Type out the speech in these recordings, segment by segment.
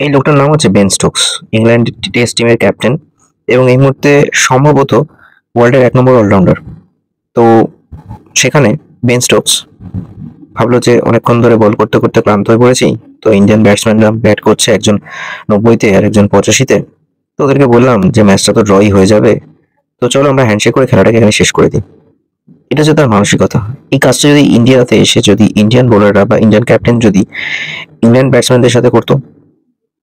এই লোকটার নাম হচ্ছে বেন স্টোকস, ইংল্যান্ড টেস্ট টিমের ক্যাপ্টেন এবং এই মুহূর্তে সম্ভবত ওয়ার্ল্ডের 1 নম্বর অলরাউন্ডার। তো সেখানে বেন স্টোকস ভাবলো যে অনেকক্ষণ ধরে বল করতে করতে ক্লান্ত হয়ে পড়েছি, তো ইন্ডিয়ান ব্যাটসম্যানরা ব্যাট করছে, একজন 90-তে আর একজন 85-তে। তো ওদেরকে বললাম যে ম্যাচটা তো ড্রই হয়ে যাবে, তো চলো আমরা হ্যান্ডশেক করে খেলাটাকে এখানে শেষ করে দিই। এটা হচ্ছে তার মানসিকতা। এই কাজটা যদি ইন্ডিয়াতে এসে যদি ইন্ডিয়ান বোলাররা বা ইন্ডিয়ান ক্যাপ্টেন যদি ইংল্যান্ড ব্যাটসম্যানদের সাথে করতো,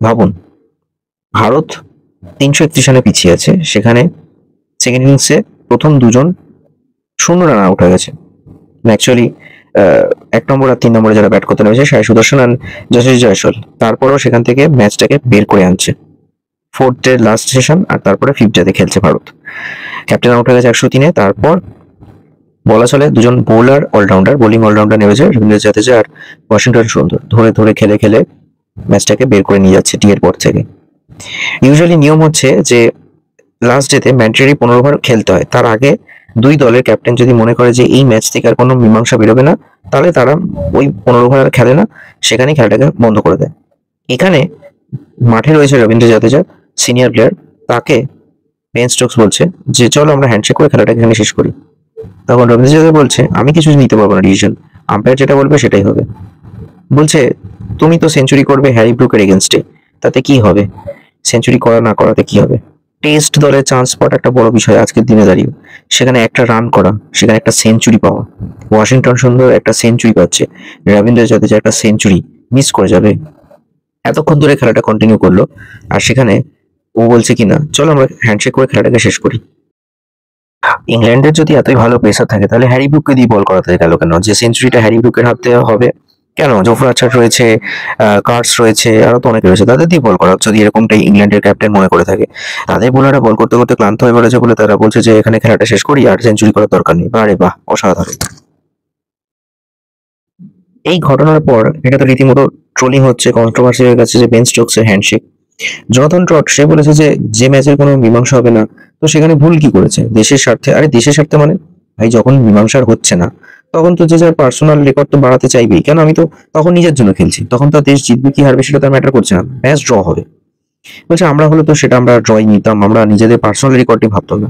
ভাবুন, ভারত 331 রানে পিছিয়ে আছে, সেখানে সেকেন্ড ইনিংসে প্রথম দুজন 0 রান আউট হয়ে গেছে। অ্যাকচুয়ালি 1 নম্বর আর 3 নম্বরে যারা ব্যাট করতে নেমেছে, সাই সুদর্শন আর যশস্বী জয়সওয়াল, তারপরেও সেখান থেকে ম্যাচটাকে বের করে আনছে। 4th-এর লাস্ট সেশন আর তারপরে 5th-এতে খেলছে ভারত। ক্যাপ্টেন আউট হয়ে গেছে 103-এ। তারপর বলা চলে দুজন বোলার অলরাউন্ডার, বোলিং অলরাউন্ডার নেমেছে, রবীন্দ্র জাদেজা আর ওয়াশিংটন সুন্দর, ধরে ধরে খেলে খেলে ম্যাচটাকে বের করে নিয়ে যাচ্ছে টি এর পর থেকে। ইউজুয়ালি নিয়ম হচ্ছে যে লাস্ট ডেতে ম্যান্ডেটরি 15 ওভার খেলতে হয়। তার আগে দুই দলের ক্যাপ্টেন যদি মনে করে যে এই ম্যাচ থেকে আর কোনো মীমাংসা বেরোবে না, তাহলে তারা ওই 15 ওভার আর খেলে না, সেখানেই খেলাটাকে বন্ধ করে দেয়। এখানে মাঠে রয়েছে রবীন্দ্র জাদেজা, সিনিয়র প্লেয়ার, তাকে বেন স্টোকস বলছে যে চলো আমরা হ্যান্ডশেক করে খেলাটাকে এখানে শেষ করি। তখন রবীন্দ্র জাদেজা বলছে আমি কিছু নিতে পারবো না ডিসিশন, আম্পায়ার যেটা বলবে সেটাই হবে। বলছে তুমি তো সেঞ্চুরি করবে হ্যারি ব্রুকের এগেনস্টে, তাতে কি হবে? সেঞ্চুরি করা না করাতে কি হবে? টেস্ট দলের চান্স পাওয়াটা একটা বড় বিষয় আজকের দিনে দাঁড়িয়ে। সেখানে একটা রান করা, সেখানে একটা সেঞ্চুরি পাওয়া। ওয়াশিংটন সুন্দর একটা সেঞ্চুরি পাচ্ছে, রবীন্দ্র জাদেজা একটা সেঞ্চুরি মিস করে যাবে। এতক্ষণ ধরে খেলাটা কন্টিনিউ করলো, আর সেখানে ও বলছে কিনা চলো আমরা হ্যান্ডশেক করে খেলাটাকে শেষ করি। ইংল্যান্ডের যদি এতই ভালো পেসার থাকে, তাহলে হ্যারি ব্রুককে দিয়ে বল করাতে গেল কেন? যে সেঞ্চুরিটা হ্যারি ব্রুকের হাতে হবে কেন? জোফরা আর্চার রয়েছে, কার্টস রয়েছে, আরো তো অনেকে রয়েছে, তাদের দিয়ে বল করা, যদি এরকমটাই ইংল্যান্ডের ক্যাপ্টেন মনে করে থাকে। তাদের বোলাররা বল করতে করতে ক্লান্ত হয়ে পড়েছে বলে তারা বলছে যে এখানে খেলাটা শেষ করি, আর সেঞ্চুরি করার দরকার নেই। আরে বাহ, অসাধারণ। এই ঘটনার পর এটা তো রীতিমতো ট্রোলিং হচ্ছে, কন্ট্রোভার্সি হয়ে গেছে যে বেন স্টোকসের হ্যান্ডশেক। জনাথন ট্রট সে বলেছে যে যে ম্যাচের কোনো মীমাংসা হবে না, তো সেখানে ভুল কি করেছে? দেশের স্বার্থে। আরে দেশের স্বার্থে মানে ভাই, যখন মীমাংসার হচ্ছে না তখন তো যে যার পার্সোনাল রেকর্ড তো বাড়াতে চাইবেই। কেন? আমি তো তখন নিজের জন্য খেলছি, তখন তো দেশ জিতবে কি হারবে সেটা তো ম্যাটার করছে না, ম্যাচ ড্র হবে। বলছে আমরা হলে তো সেটা আমরা ড্রই নিতাম, আমরা নিজেদের পার্সোনাল রেকর্ডই ভাবতাম না।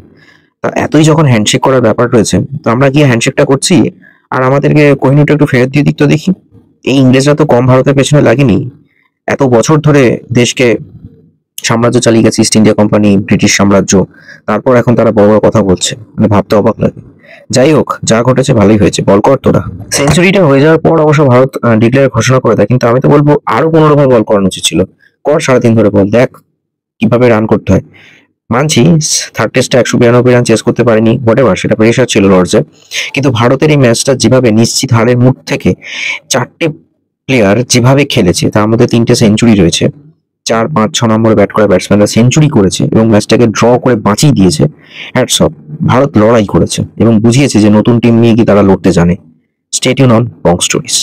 তা এতই যখন হ্যান্ডশেক করার ব্যাপার রয়েছে, তো আমরা গিয়ে হ্যান্ডশেকটা করছি, আর আমাদেরকে কোহিনূরটা একটু ফেরত দিয়ে দিক তো দেখি। এই ইংরেজরা তো কম ভারতের পেছনে লাগেনি, এত বছর ধরে দেশকে সাম্রাজ্য চালিয়ে গেছে ইস্ট ইন্ডিয়া কোম্পানি, ব্রিটিশ সাম্রাজ্য, তারপর এখন তারা বড় বড় কথা বলছে, মানে ভাবতে অবাক লাগে। যাই হোক, যা ঘটেছে ভালোই হয়েছে, বল কর তোরা। সেঞ্চুরিটা হয়ে যাওয়ার পর অবশ্য ভারত ডিক্লেয়ার ঘোষণা করে দেয়, কিন্তু আমি তো বলবো আরো 15 ওভার বল করানো উচিত ছিল। কর 3.5 ধরে বল, দেখ কিভাবে রান করতে হয়। মানছি থার্ড টেস্টে 192 রান চেস করতে পারেনি, হোয়াট এভার, সেটা প্রেশার ছিল লর্ডসে। কিন্তু ভারতের এই ম্যাচটা যেভাবে নিশ্চিত হারের মুখ থেকে 4টে প্লেয়ার যেভাবে খেলেছে, তার মধ্যে 3টে সেঞ্চুরি রয়েছে, 4, 5, 6 নম্বরে ব্যাট করা ব্যাটসম্যানরা সেঞ্চুরি করেছে এবং ম্যাচটাকে ড্র করে বাঁচিয়ে দিয়েছে। হ্যাটস অফ, ভারত লড়াই করেছে এবং বুঝিয়েছে যে নতুন টিম নিয়ে কি তারা লড়তে জানে। Stay tune on Bong stories.